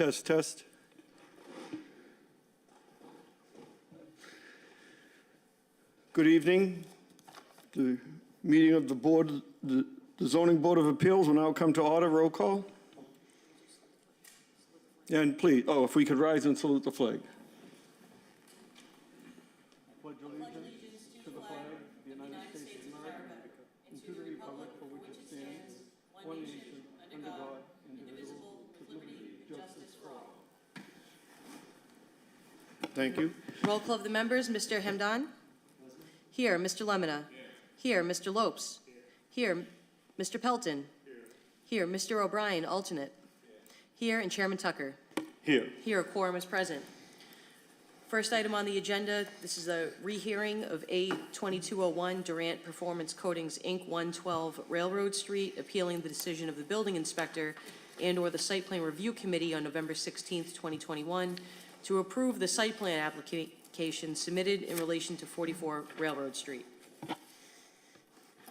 Test, test. Good evening. The meeting of the board, the Zoning Board of Appeals will now come to order. Roll call. And please, if we could rise and salute the flag. Pledge allegiance to the flag of the United States of America and to the republic for which it stands, one nation, under God, indivisible, with liberty and justice for all. Thank you. Roll call of the members. Mr. Hamdan? Here. Mr. Lemina? Here. Mr. Lopes? Here. Mr. Pelton? Here. Mr. O'Brien, alternate? Here. And Chairman Tucker? Here. Here. A quorum is present. First item on the agenda, this is a rehearing of A2201 Durant Performance Coatings, Inc., 112 Railroad Street, appealing the decision of the building inspector and/or the Site Plan Review Committee on November 16th, 2021, to approve the site plan application submitted in relation to 44 Railroad Street.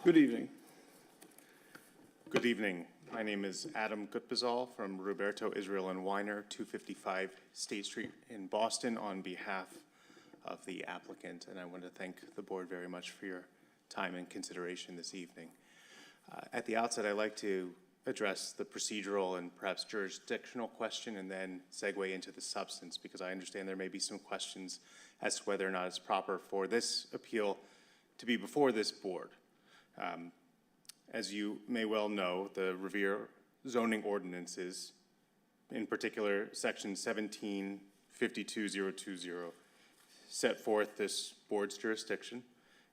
Good evening. Good evening. My name is Adam Gutbazal from Roberto Israel and Weiner, 255 State Street in Boston, on behalf of the applicant, and I want to thank the board very much for your time and consideration this evening. At the outset, I'd like to address the procedural and perhaps jurisdictional question and then segue into the substance, because I understand there may be some questions as to whether or not it's proper for this appeal to be before this board. As you may well know, the Revere zoning ordinances, in particular section 1752020, set forth this board's jurisdiction.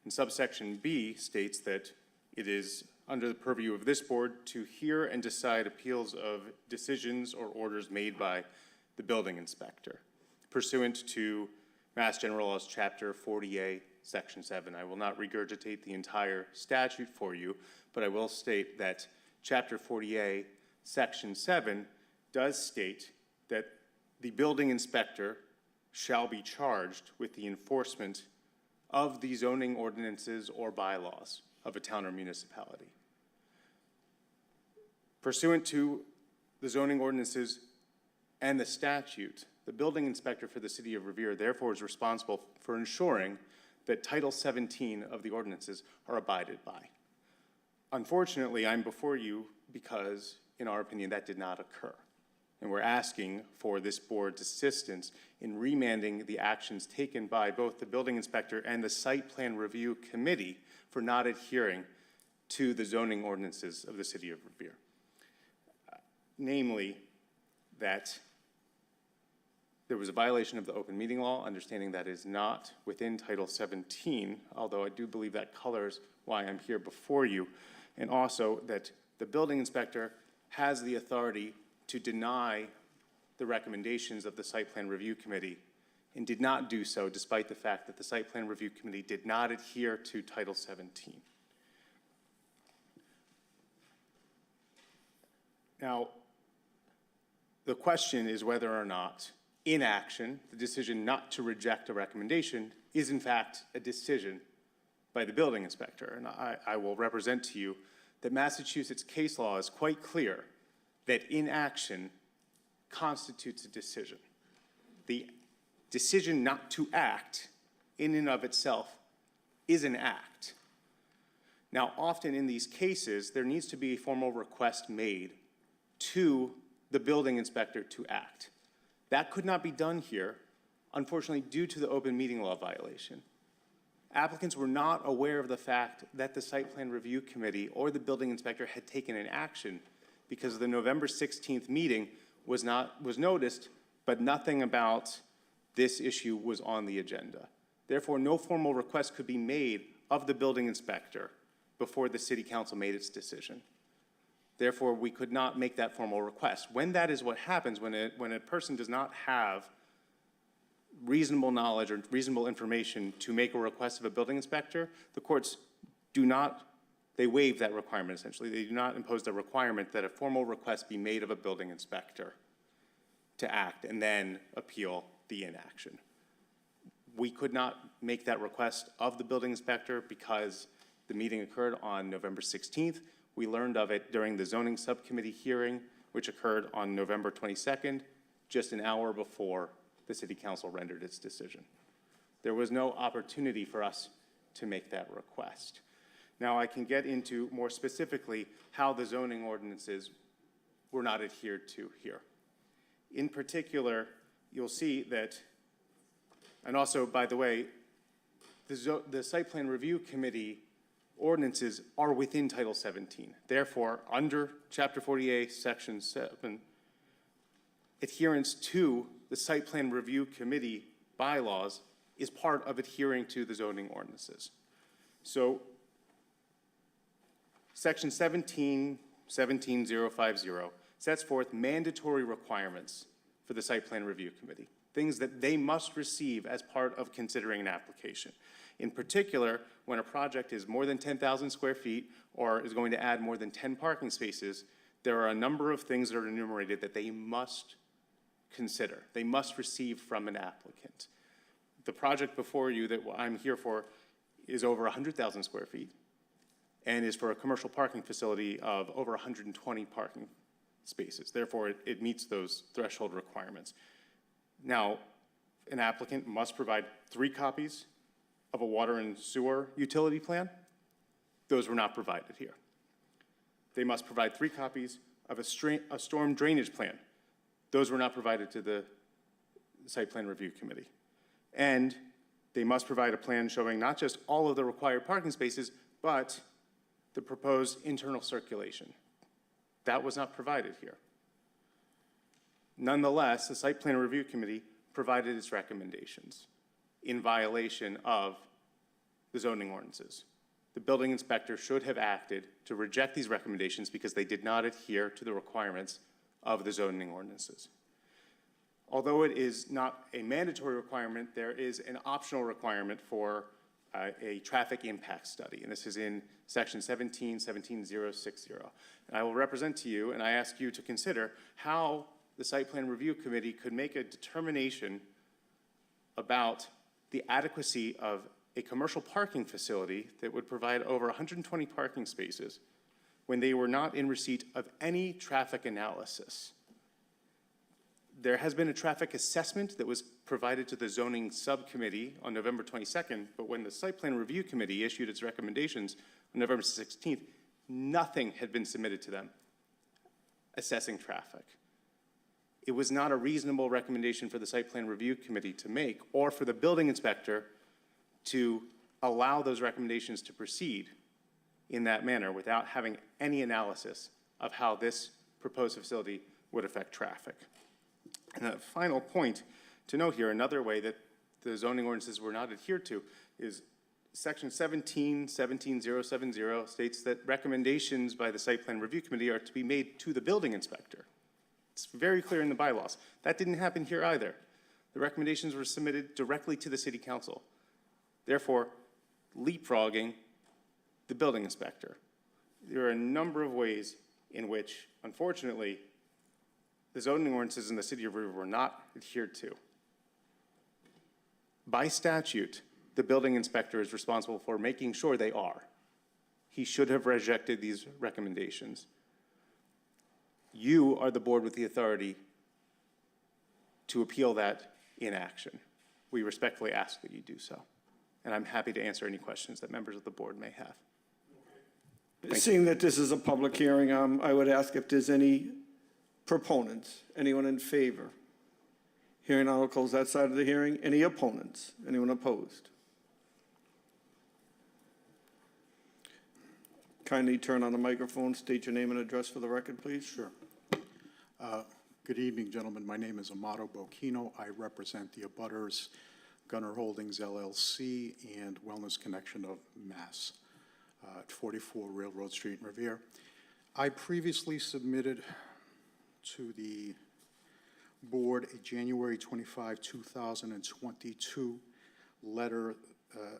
And subsection B states that it is under the purview of this board to hear and decide appeals of decisions or orders made by the building inspector, pursuant to Mass General Laws Chapter 40A, Section 7. I will not regurgitate the entire statute for you, but I will state that Chapter 40A, Section 7 does state that the building inspector shall be charged with the enforcement of the zoning ordinances or bylaws of a town or municipality. Pursuant to the zoning ordinances and the statute, the building inspector for the city of Revere therefore is responsible for ensuring that Title 17 of the ordinances are abided by. Unfortunately, I'm before you because, in our opinion, that did not occur. And we're asking for this board's assistance in remanding the actions taken by both the building inspector and the Site Plan Review Committee for not adhering to the zoning ordinances of the city of Revere. Namely, that there was a violation of the open meeting law, understanding that is not within Title 17, although I do believe that colors why I'm here before you, and also that the building inspector has the authority to deny the recommendations of the Site Plan Review Committee and did not do so despite the fact that the Site Plan Review Committee did not adhere to Title 17. Now, the question is whether or not inaction, the decision not to reject a recommendation, is in fact a decision by the building inspector. And I will represent to you that Massachusetts case law is quite clear that inaction constitutes a decision. The decision not to act in and of itself is an act. Now, often in these cases, there needs to be a formal request made to the building inspector to act. That could not be done here, unfortunately, due to the open meeting law violation. Applicants were not aware of the fact that the Site Plan Review Committee or the building inspector had taken an action because the November 16th meeting was noticed, but nothing about this issue was on the agenda. Therefore, no formal request could be made of the building inspector before the city council made its decision. Therefore, we could not make that formal request. When that is what happens, when a person does not have reasonable knowledge or reasonable information to make a request of a building inspector, the courts they waive that requirement essentially. They do not impose the requirement that a formal request be made of a building inspector to act and then appeal the inaction. We could not make that request of the building inspector because the meeting occurred on November 16th. We learned of it during the zoning subcommittee hearing, which occurred on November 22nd, just an hour before the city council rendered its decision. There was no opportunity for us to make that request. Now, I can get into more specifically how the zoning ordinances were not adhered to here. In particular, you'll see that, and also, by the way, the Site Plan Review Committee ordinances are within Title 17. Therefore, under Chapter 48, Section 7, adherence to the Site Plan Review Committee bylaws is part of adhering to the zoning ordinances. So, Section 1717050 sets forth mandatory requirements for the Site Plan Review Committee, things that they must receive as part of considering an application. In particular, when a project is more than 10,000 square feet or is going to add more than 10 parking spaces, there are a number of things that are enumerated that they must consider. They must receive from an applicant. The project before you that I'm here for is over 100,000 square feet and is for a commercial parking facility of over 120 parking spaces. Therefore, it meets those threshold requirements. Now, an applicant must provide 3 copies of a water and sewer utility plan. Those were not provided here. They must provide 3 copies of a storm drainage plan. Those were not provided to the Site Plan Review Committee. And they must provide a plan showing not just all of the required parking spaces, but the proposed internal circulation. That was not provided here. Nonetheless, the Site Plan Review Committee provided its recommendations in violation of the zoning ordinances. The building inspector should have acted to reject these recommendations because they did not adhere to the requirements of the zoning ordinances. Although it is not a mandatory requirement, there is an optional requirement for a traffic impact study, and this is in Section 1717060. And I will represent to you, and I ask you to consider how the Site Plan Review Committee could make a determination about the adequacy of a commercial parking facility that would provide over 120 parking spaces when they were not in receipt of any traffic analysis. There has been a traffic assessment that was provided to the zoning subcommittee on November 22nd, but when the Site Plan Review Committee issued its recommendations on November 16th, nothing had been submitted to them assessing traffic. It was not a reasonable recommendation for the Site Plan Review Committee to make, or for the building inspector to allow those recommendations to proceed in that manner without having any analysis of how this proposed facility would affect traffic. And a final point to note here, another way that the zoning ordinances were not adhered to is Section 1717070 states that recommendations by the Site Plan Review Committee are to be made to the building inspector. It's very clear in the bylaws. That didn't happen here either. The recommendations were submitted directly to the City Council, therefore leapfrogging the building inspector. There are a number of ways in which, unfortunately, the zoning ordinances in the City of Revere were not adhered to. By statute, the building inspector is responsible for making sure they are. He should have rejected these recommendations. You are the board with the authority to appeal that inaction. We respectfully ask that you do so. And I'm happy to answer any questions that members of the board may have. Seeing that this is a public hearing, I would ask if there's any proponents, anyone in favor. Hearing none, I'll close that side of the hearing. Any opponents? Anyone opposed? Kindly turn on the microphone, state your name and address for the record, please. Sure. Good evening, gentlemen. My name is Amato Bocchino. I represent the abutters, Gunner Holdings LLC, and Wellness Connection of Mass at 44 Railroad Street in Revere. I previously submitted to the board a January 25, 2022 letter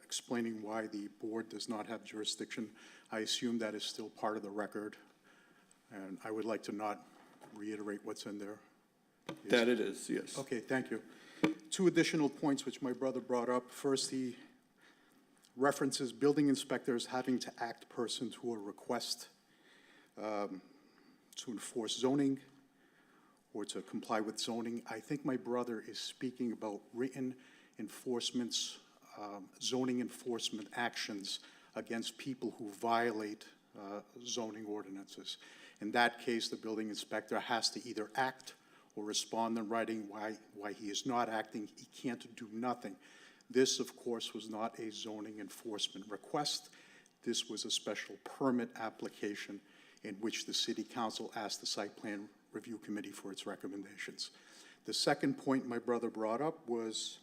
explaining why the board does not have jurisdiction. I assume that is still part of the record, and I would like to not reiterate what's in there. That it is, yes. Okay, thank you. 2 additional points which my brother brought up. First, he references building inspectors having to act pursuant to a request to enforce zoning or to comply with zoning. I think my brother is speaking about written enforcements, zoning enforcement actions against people who violate zoning ordinances. In that case, the building inspector has to either act or respond in writing why he is not acting. He can't do nothing. This, of course, was not a zoning enforcement request. This was a special permit application in which the City Council asked the Site Plan Review Committee for its recommendations. The second point my brother brought up was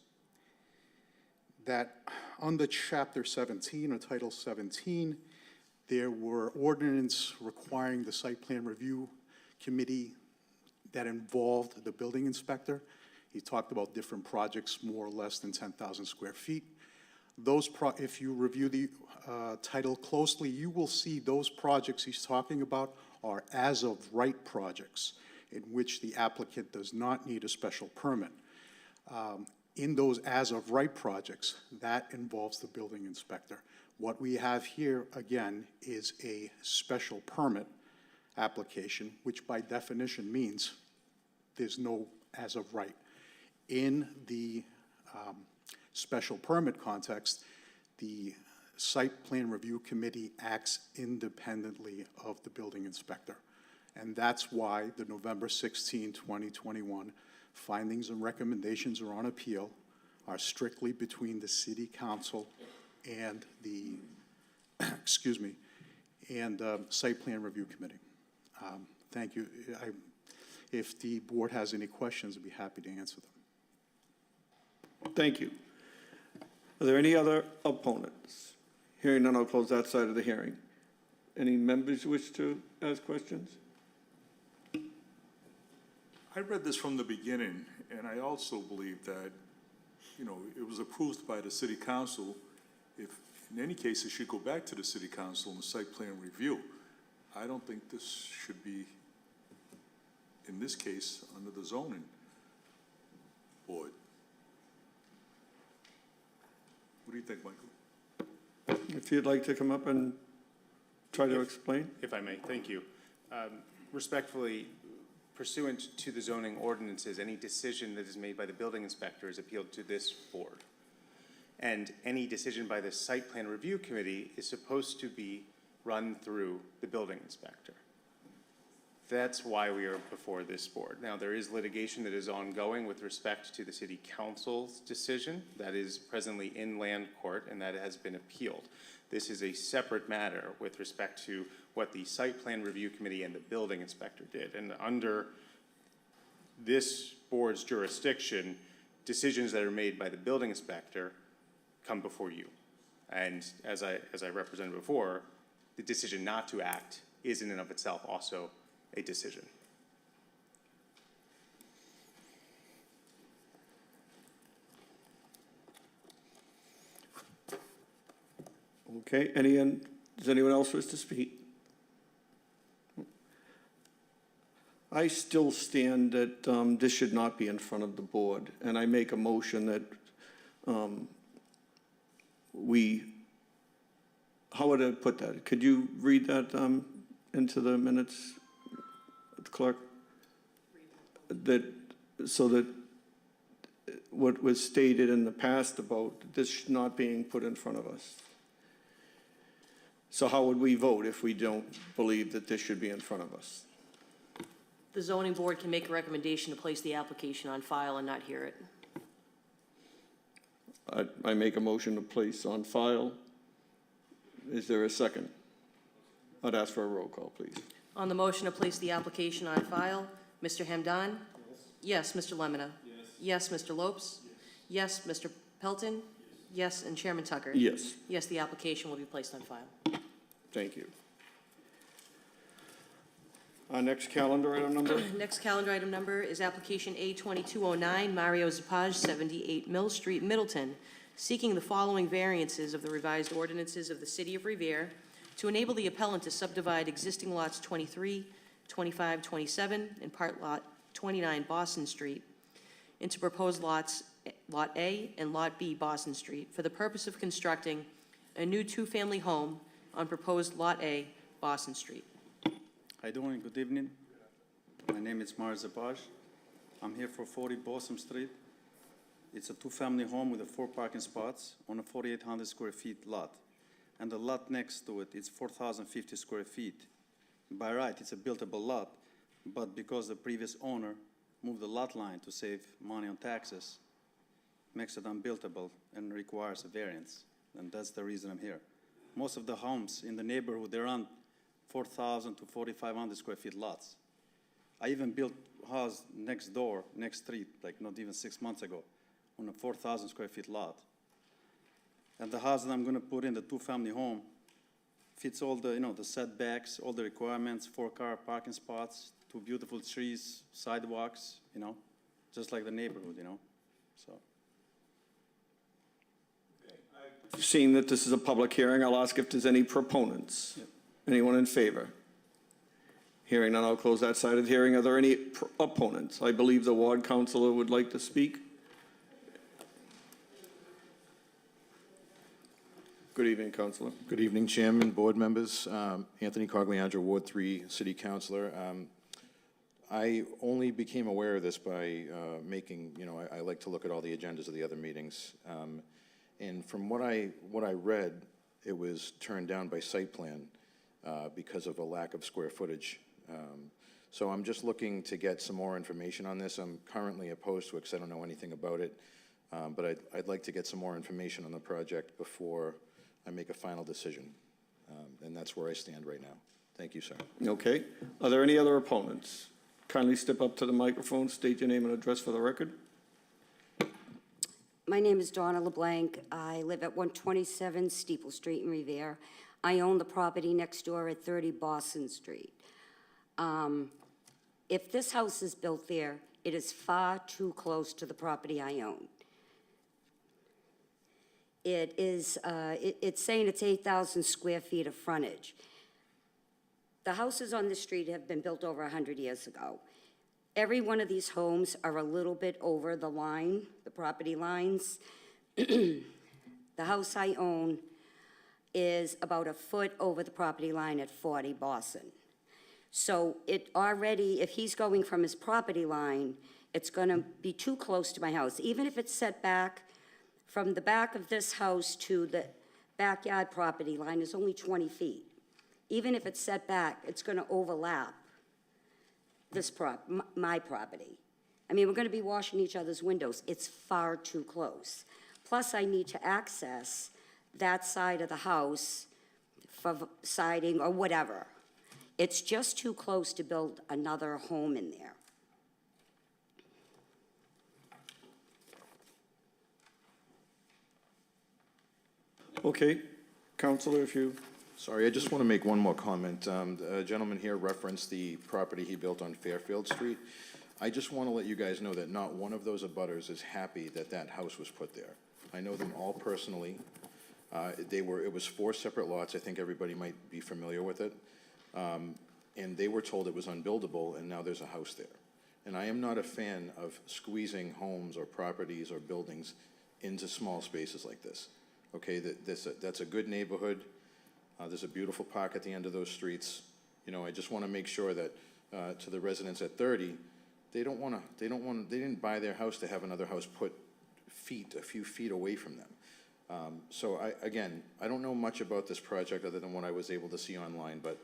that under Chapter 17 or Title 17, there were ordinances requiring the Site Plan Review Committee that involved the building inspector. He talked about different projects more or less than 10,000 square feet. If you review the title closely, you will see those projects he's talking about are as-of-right projects in which the applicant does not need a special permit. In those as-of-right projects, that involves the building inspector. What we have here, again, is a special permit application, which by definition means there's no as-of-right. In the special permit context, the Site Plan Review Committee acts independently of the building inspector. And that's why the November 16, 2021 findings and recommendations are on appeal are strictly between the City Council and the, excuse me, and Site Plan Review Committee. Thank you. If the board has any questions, I'd be happy to answer them. Thank you. Are there any other opponents? Hearing none, I'll close that side of the hearing. Any members wish to ask questions? I read this from the beginning, and I also believe that, you know, it was approved by the City Council. If, in any case, it should go back to the City Council in the site plan review. I don't think this should be, in this case, under the zoning board. What do you think, Michael? If you'd like to come up and try to explain. If I may, thank you. Respectfully, pursuant to the zoning ordinances, any decision that is made by the building inspector is appealed to this board. And any decision by the Site Plan Review Committee is supposed to be run through the building inspector. That's why we are before this board. Now, there is litigation that is ongoing with respect to the City Council's decision that is presently in land court, and that has been appealed. This is a separate matter with respect to what the Site Plan Review Committee and the building inspector did. And under this board's jurisdiction, decisions that are made by the building inspector come before you. And as I represented before, the decision not to act is in and of itself also a decision. Okay, does anyone else wish to speak? I still stand that this should not be in front of the board, and I make a motion that how would I put that? Could you read that into the minutes, clerk? So that what was stated in the past about this not being put in front of us. So how would we vote if we don't believe that this should be in front of us? The zoning board can make a recommendation to place the application on file and not hear it. I make a motion to place on file. Is there a second? I'd ask for a roll call, please. On the motion to place the application on file, Mr. Hamdan? Yes. Yes, Mr. Lemonna? Yes. Yes, Mr. Lopes? Yes. Yes, Mr. Pelton? Yes, and Chairman Tucker? Yes. Yes, the application will be placed on file. Thank you. Our next calendar item number? Next calendar item number is application A2209, Mario Zapage, 78 Mill Street, Middleton, seeking the following variances of the revised ordinances of the City of Revere to enable the appellant to subdivide existing lots 23, 25, 27, and part lot 29 Boston Street into proposed lots Lot A and Lot B Boston Street for the purpose of constructing a new two-family home on proposed Lot A Boston Street. How you doing? Good evening. My name is Mario Zapage. I'm here for 40 Bosom Street. It's a two-family home with 4 parking spots on a 4,800 square feet lot. And the lot next to it is 4,050 square feet. By right, it's a buildable lot, but because the previous owner moved the lot line to save money on taxes, makes it unbuildable and requires a variance. And that's the reason I'm here. Most of the homes in the neighborhood, they're around 4,000 to 4,500 square feet lots. I even built a house next door, next street, like not even 6 months ago, on a 4,000 square feet lot. And the house that I'm gonna put in, the two-family home, fits all the, the setbacks, all the requirements, 4-car parking spots, 2 beautiful trees, sidewalks, just like the neighborhood, so. Seeing that this is a public hearing, I'll ask if there's any proponents. Yep. Anyone in favor? Hearing none, I'll close that side of the hearing. Are there any opponents? I believe the ward councillor would like to speak. Good evening, councillor. Good evening, Chairman, board members. Anthony Cogliandro, Ward 3 City Councilor. I only became aware of this by making, I like to look at all the agendas of the other meetings. And from what I read, it was turned down by site plan because of a lack of square footage. So I'm just looking to get some more information on this. I'm currently opposed to it because I don't know anything about it. But I'd like to get some more information on the project before I make a final decision. And that's where I stand right now. Thank you, sir. Okay. Are there any other opponents? Kindly step up to the microphone, state your name and address for the record. My name is Donna LeBlanc. I live at 127 Steeple Street in Revere. I own the property next door at 30 Boston Street. If this house is built there, it is far too close to the property I own. It is, it's saying it's 8,000 square feet of frontage. The houses on this street have been built over 100 years ago. Every one of these homes are a little bit over the line, the property lines. The house I own is about a foot over the property line at 40 Boston. So it already, if he's going from his property line, it's gonna be too close to my house. Even if it's set back from the back of this house to the backyard property line is only 20 feet. Even if it's set back, it's gonna overlap this my property. I mean, we're gonna be washing each other's windows. It's far too close. Plus, I need to access that side of the house for siding or whatever. It's just too close to build another home in there. Okay. Councillor, if you... Sorry, I just want to make one more comment. A gentleman here referenced the property he built on Fairfield Street. I just want to let you guys know that not one of those abutters is happy that that house was put there. I know them all personally. It was 4 separate lots. I think everybody might be familiar with it. And they were told it was unbuildable, and now there's a house there. And I am not a fan of squeezing homes or properties or buildings into small spaces like this. Okay, that's a good neighborhood. There's a beautiful park at the end of those streets. I just want to make sure that to the residents at 30, they didn't buy their house to have another house put a few feet away from them. So I don't know much about this project other than what I was able to see online, but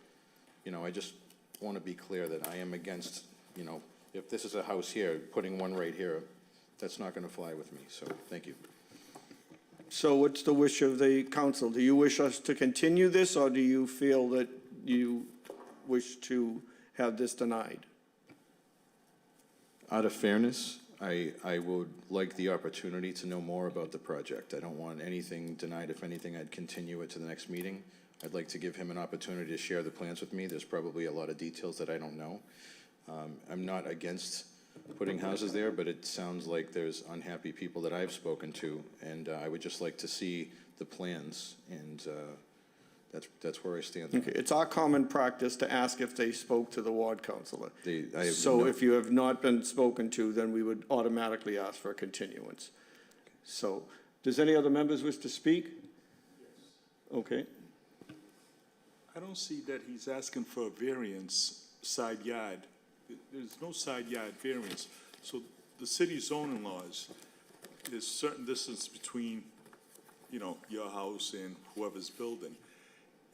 I just want to be clear that I am against, if this is a house here, putting one right here, that's not going to fly with me. So thank you. So what's the wish of the council? Do you wish us to continue this, or do you feel that you wish to have this denied? Out of fairness, I would like the opportunity to know more about the project. I don't want anything denied. If anything, I'd continue it to the next meeting. I'd like to give him an opportunity to share the plans with me. There's probably a lot of details that I don't know. I'm not against putting houses there, but it sounds like there's unhappy people that I've spoken to, and I would just like to see the plans, and that's where I stand. Okay, it's our common practice to ask if they spoke to the ward councillor. So if you have not been spoken to, then we would automatically ask for a continuance. So, does any other members wish to speak? Yes. Okay. I don't see that he's asking for a variance side yard. There's no side yard variance. So the city zoning laws, there's certain distance between, you know, your house and whoever's building.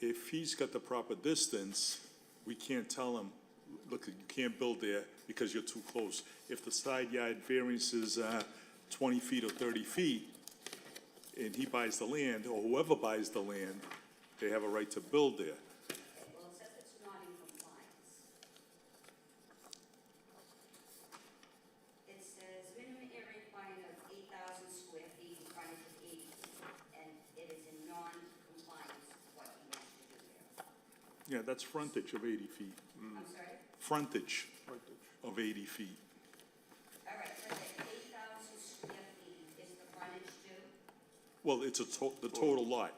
If he's got the proper distance, we can't tell him, look, you can't build there because you're too close. If the side yard variance is 20 feet or 30 feet, and he buys the land, or whoever buys the land, they have a right to build there. Well, it says it's not in compliance. It says minimum area requirement of 8,000 square feet, frontage of 80 feet, and it is in non-compliance with what he wants to do there. Yeah, that's frontage of 80 feet. I'm sorry? Frontage of 80 feet. All right, so that 8,000 square feet is the frontage too? Well, it's the total lot.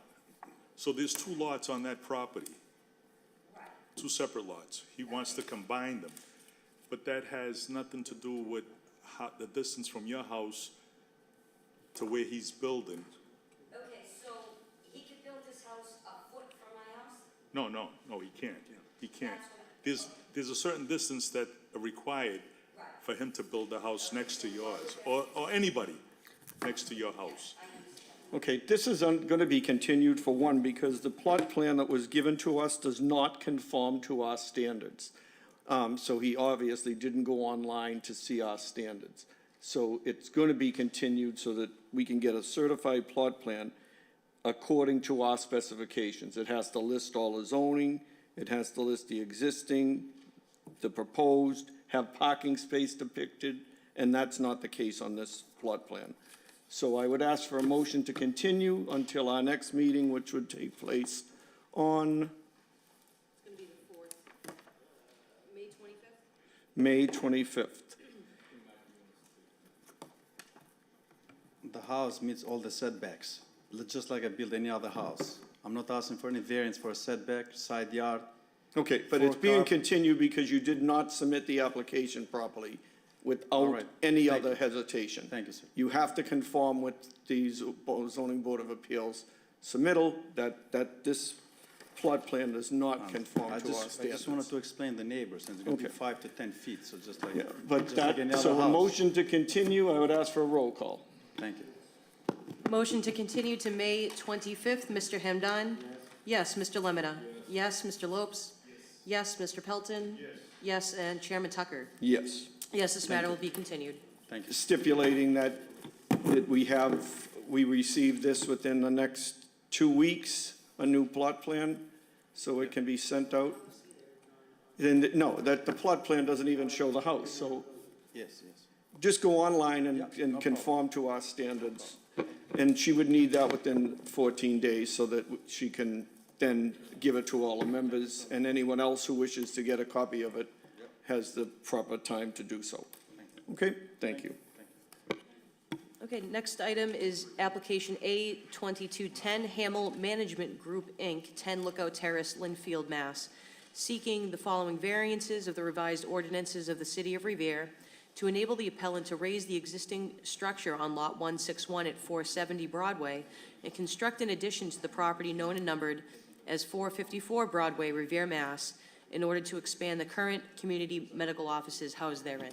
So there's two lots on that property, Right. two separate lots. He wants to combine them. But that has nothing to do with the distance from your house to where he's building. Okay, so he could build this house a foot from my house? No, he can't. He can't. That's what- There's a certain distance that are required Right. for him to build a house next to yours, or anybody next to your house. Okay, this is going to be continued for one, because the plot plan that was given to us does not conform to our standards. So he obviously didn't go online to see our standards. So it's going to be continued so that we can get a certified plot plan according to our specifications. It has to list all the zoning, it has to list the existing, the proposed, have parking space depicted, and that's not the case on this plot plan. So I would ask for a motion to continue until our next meeting, which would take place on It's going to be the 4th, May 25th? May 25th. The house meets all the setbacks, just like I build any other house. I'm not asking for any variance for a setback, side yard. Okay, but it's being car- continued because you did not submit the application properly All without right. any Thank other you. hesitation. Thank you, sir. You have to conform with the zoning board of appeals submittal, that this plot plan does not conform I to our just wanted standards. to explain the neighbors, and it's going to be Okay. 5 to 10 feet, so just like, Yeah, but just like any that, other so a house. motion to continue, I would ask for a roll call. Thank you. Motion to continue to May 25th, Mr. Hamdan? Yes, Mr. Lemonna? Yes, Mr. Lopes? Yes, Mr. Pelton? Yes, and Chairman Tucker? Yes. Yes, this matter will be continued. Thank you. Stipulating that we receive this within the next 2 weeks, a new plot plan, so it can be sent out. Then, no, that the plot plan doesn't even show the house, so Yes, yes. just go online Yeah, and no problem. conform to our standards. And she would need that within 14 days so that she can then give it to all the members, and anyone else who wishes to get a copy of it has the proper time to do so. Okay, thank you. Okay, next item is application A 2210, Hamel Management Group, Inc., 10 Lookout Terrace, Linfield, Mass., seeking the following variances of the revised ordinances of the City of Revere to enable the appellant to raise the existing structure on Lot 161 at 470 Broadway and construct an addition to the property known and numbered as 454 Broadway, Revere, Mass., in order to expand the current community medical offices housed therein.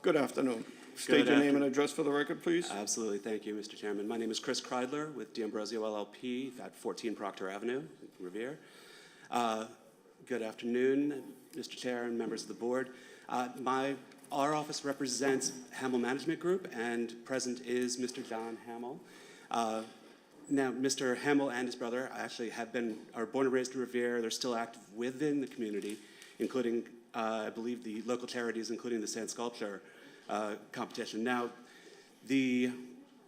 Good afternoon. State your name and address for the record, please. Absolutely. Thank you, Mr. Chairman. My name is Chris Kreidler with D'Ambrosio LLP at 14 Proctor Avenue, Revere. Good afternoon, Mr. Chair and members of the board. Our office represents Hamel Management Group, and present is Mr. John Hamel. Now, Mr. Hamel and his brother actually are born and raised in Revere. They're still active within the community, including, I believe, the local charities, including the sand sculpture competition. Now, the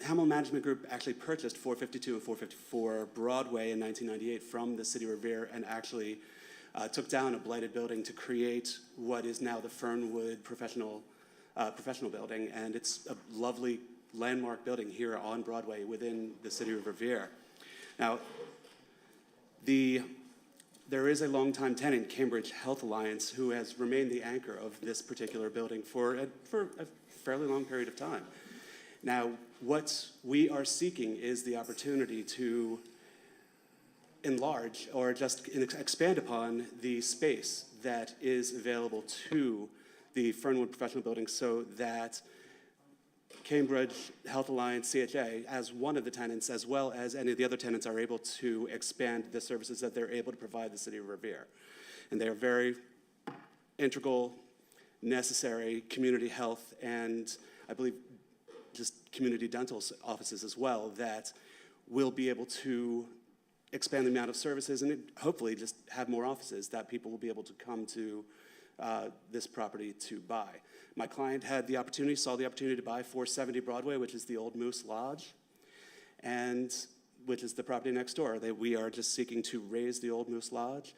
Hamel Management Group actually purchased 452 and 454 Broadway in 1998 from the City of Revere, and actually took down a blighted building to create what is now the Fernwood Professional Building, and it's a lovely landmark building here on Broadway within the City of Revere. Now, there is a longtime tenant, Cambridge Health Alliance, who has remained the anchor of this particular building for a fairly long period of time. Now, what we are seeking is the opportunity to enlarge or just expand upon the space that is available to the Fernwood Professional Building so that Cambridge Health Alliance, CHA, as one of the tenants, as well as any of the other tenants, are able to expand the services that they're able to provide the city of Revere. And they are very integral, necessary community health, and I believe just community dental offices as well, that will be able to expand the amount of services and hopefully just have more offices that people will be able to come to this property to buy. My client had the opportunity, saw the opportunity to buy 470 Broadway, which is the old Moose Lodge, and which is the property next door. We are just seeking to raise the old Moose Lodge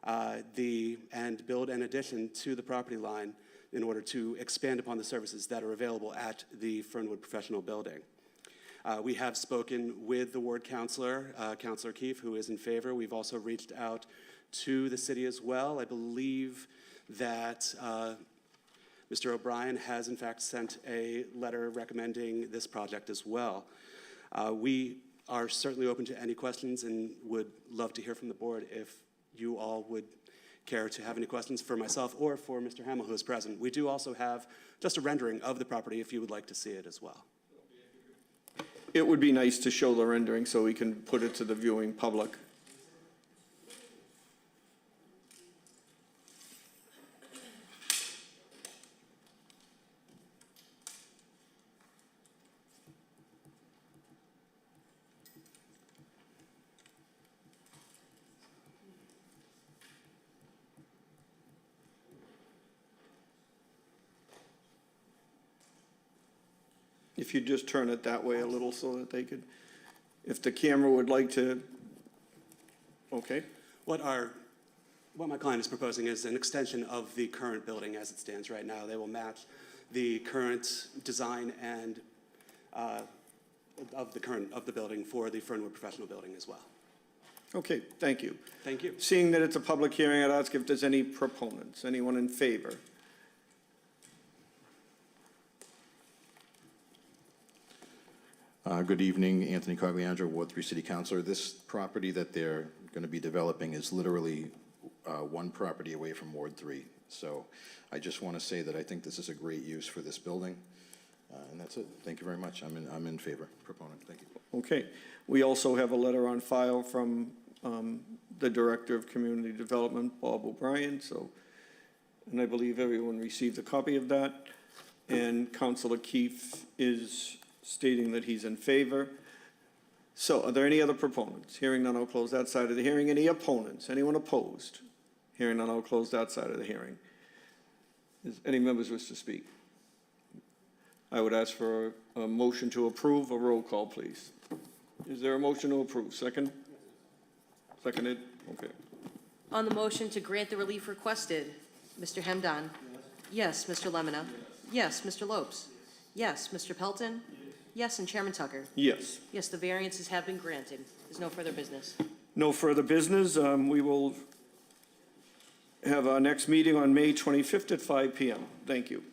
and build an addition to the property line in order to expand upon the services that are available at the Fernwood Professional Building. We have spoken with the ward councilor, Councilor Keefe, who is in favor. We've also reached out to the city as well. I believe that Mr. O'Brien has in fact sent a letter recommending this project as well. We are certainly open to any questions and would love to hear from the board if you all would care to have any questions for myself or for Mr. Hamel, who is present. We do also have just a rendering of the property if you would like to see it as well. It would be nice to show the rendering so we can put it to the viewing public. If you just turn it that way a little so that they could, if the camera would like to, okay. What my client is proposing is an extension of the current building as it stands right now. They will match the current design and of the building for the Fernwood Professional Building as well. Okay, thank you. Thank you. Seeing that it's a public hearing, I'd ask if there's any proponents, anyone in favor? Good evening, Anthony Carliandro, Ward 3 City Councilor. This property that they're going to be developing is literally one property away from Ward 3. So I just want to say that I think this is a great use for this building. And that's it. Thank you very much. I'm in favor. Proponent. Thank you. Okay. We also have a letter on file from the Director of Community Development, Bob O'Brien. So, and I believe everyone received a copy of that. And Councilor Keefe is stating that he's in favor. So are there any other proponents? Hearing none, I'll close that side of the hearing. Any opponents? Anyone opposed? Hearing none, I'll close that side of the hearing. Does any members wish to speak? I would ask for a motion to approve. A roll call, please. Is there a motion to approve? Second? Seconded? Okay. On the motion to grant the relief requested, Mr. Hemdan? Yes. Mr. Lemonna? Yes. Mr. Lopes? Yes. Mr. Pelton? Yes, and Chairman Tucker? Yes. Yes, the variances have been granted. There's no further business. No further business. We will have our next meeting on May 25th at 5 p.m. Thank you.